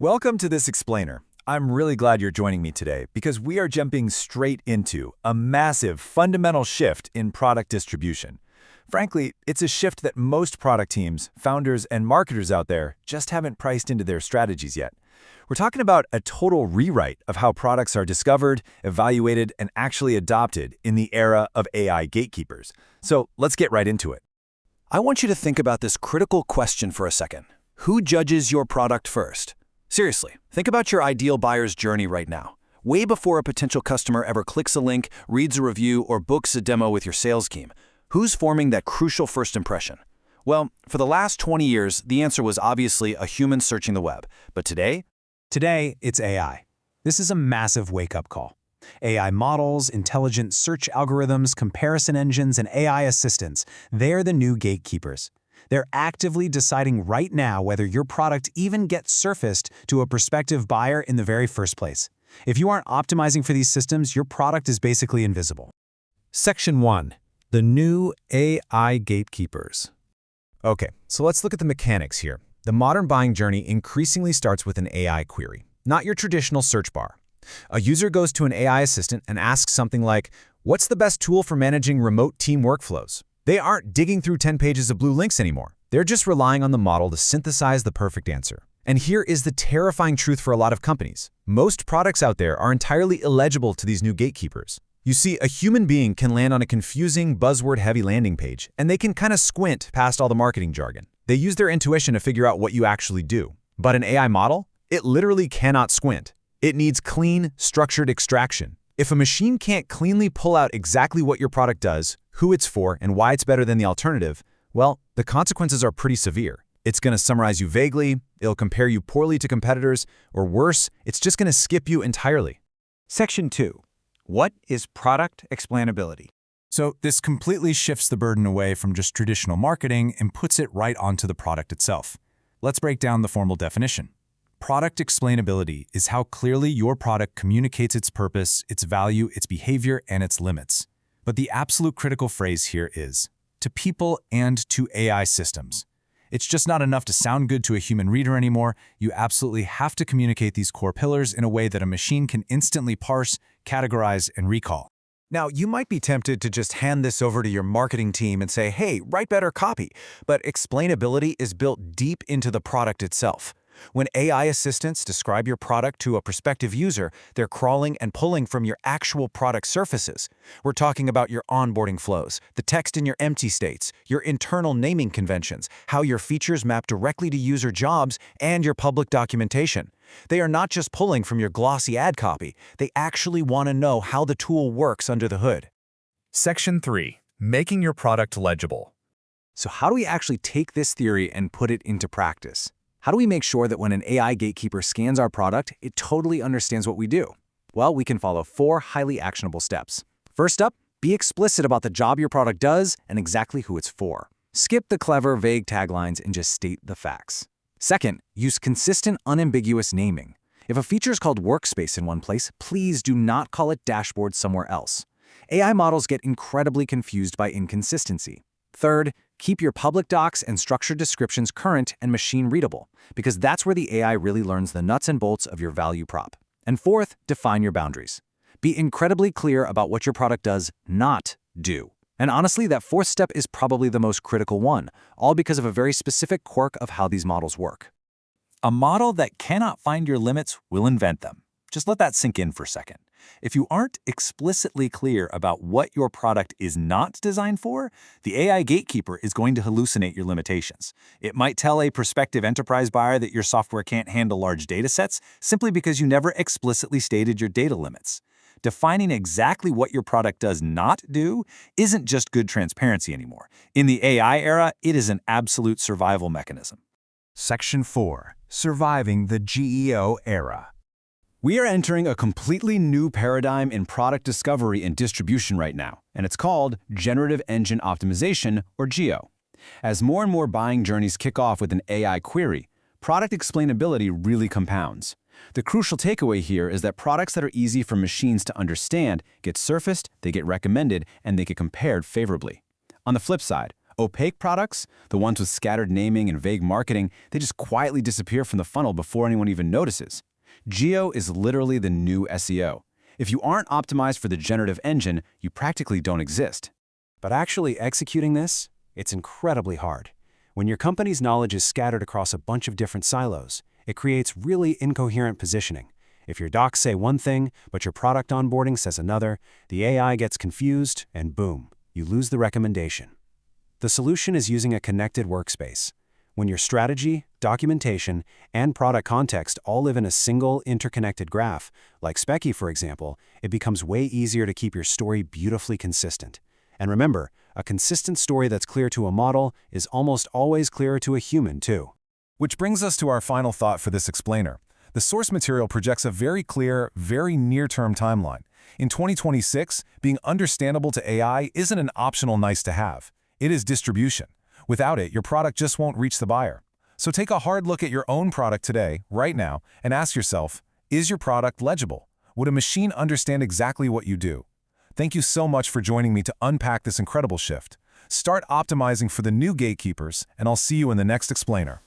Welcome to this explainer. I'm really glad you're joining me today because we are jumping straight into a massive fundamental shift in product distribution. Frankly, it's a shift that most product teams, founders, and marketers out there just haven't priced into their strategies yet. We're talking about a total rewrite of how products are discovered, evaluated, and actually adopted in the era of AI gatekeepers. So let's get right into it. I want you to think about this critical question for a second. Who judges your product first? Seriously, think about your ideal buyer's journey right now. Way before a potential customer ever clicks a link, reads a review, or books a demo with your sales team. Who's forming that crucial first impression? Well, for the last 20 years, the answer was obviously a human searching the web. But today? Today, it's AI. This is a massive wake-up call. AI models, intelligent search algorithms, comparison engines, and AI assistants, they're the new gatekeepers. They're actively deciding right now whether your product even gets surfaced to a prospective buyer in the very first place. If you aren't optimizing for these systems, your product is basically invisible. Section 1. The new AI gatekeepers. Okay, so let's look at the mechanics here. The modern buying journey increasingly starts with an AI query, not your traditional search bar. A user goes to an AI assistant and asks something like, "What's the best tool for managing remote team workflows?" They aren't digging through 10 pages of blue links anymore. They're just relying on the model to synthesize the perfect answer. And here is the terrifying truth for a lot of companies. Most products out there are entirely illegible to these new gatekeepers. You see, a human being can land on a confusing, buzzword-heavy landing page, and they can kind of squint past all the marketing jargon. They use their intuition to figure out what you actually do. But an AI model? It literally cannot squint. It needs clean, structured extraction. If a machine can't cleanly pull out exactly what your product does, who it's for, and why it's better than the alternative, well, the consequences are pretty severe. It's going to summarize you vaguely, it'll compare you poorly to competitors, or worse, it's just going to skip you entirely. Section 2. What is product explainability? So this completely shifts the burden away from just traditional marketing and puts it right onto the product itself. Let's break down the formal definition. Product explainability is how clearly your product communicates its purpose, its value, its behavior, and its limits. But the absolute critical phrase here is, to people and to AI systems. It's just not enough to sound good to a human reader anymore. You absolutely have to communicate these core pillars in a way that a machine can instantly parse, categorize, and recall. Now, you might be tempted to just hand this over to your marketing team and say, hey, write better copy. But explainability is built deep into the product itself. When AI assistants describe your product to a prospective user, they're crawling and pulling from your actual product surfaces. We're talking about your onboarding flows, the text in your empty states, your internal naming conventions, how your features map directly to user jobs, and your public documentation. They are not just pulling from your glossy ad copy. They actually want to know how the tool works under the hood. Section 3. Making your product legible. So how do we actually take this theory and put it into practice? How do we make sure that when an AI gatekeeper scans our product, it totally understands what we do? Well, we can follow 4 highly actionable steps. First up, be explicit about the job your product does and exactly who it's for. Skip the clever, vague taglines and just state the facts. Second, use consistent, unambiguous naming. If a feature is called workspace in one place, please do not call it dashboard somewhere else. AI models get incredibly confused by inconsistency. Third, keep your public docs and structured descriptions current and machine-readable, because that's where the AI really learns the nuts and bolts of your value prop. And fourth, define your boundaries. Be incredibly clear about what your product does not do. And honestly, that fourth step is probably the most critical one, all because of a very specific quirk of how these models work. A model that cannot find your limits will invent them. Just let that sink in for a second. If you aren't explicitly clear about what your product is not designed for, the AI gatekeeper is going to hallucinate your limitations. It might tell a prospective enterprise buyer that your software can't handle large data sets simply because you never explicitly stated your data limits. Defining exactly what your product does not do isn't just good transparency anymore. In the AI era, it is an absolute survival mechanism. Section 4. Surviving the GEO era. We are entering a completely new paradigm in product discovery and distribution right now, and it's called Generative Engine Optimization, or GEO. As more and more buying journeys kick off with an AI query, product explainability really compounds. The crucial takeaway here is that products that are easy for machines to understand get surfaced, they get recommended, and they get compared favorably. On the flip side, Opaque products, the ones with scattered naming and vague marketing, they just quietly disappear from the funnel before anyone even notices. Geo is literally the new SEO. If you aren't optimized for the generative engine, you practically don't exist. But actually executing this, it's incredibly hard. When your company's knowledge is scattered across a bunch of different silos, it creates really incoherent positioning. If your docs say one thing, but your product onboarding says another, the AI gets confused, and boom, you lose the recommendation. The solution is using a connected workspace. When your strategy, documentation, and product context all live in a single interconnected graph, like Specky for example, it becomes way easier to keep your story beautifully consistent. And remember, a consistent story that's clear to a model is almost always clearer to a human too. Which brings us to our final thought for this explainer. The source material projects a very clear, very near-term timeline. In 2026, being understandable to AI isn't an optional nice-to-have. It is distribution. Without it, your product just won't reach the buyer. So take a hard look at your own product today, right now, and ask yourself, is your product legible? Would a machine understand exactly what you do? Thank you so much for joining me to unpack this incredible shift. Start optimizing for the new gatekeepers, and I'll see you in the next explainer.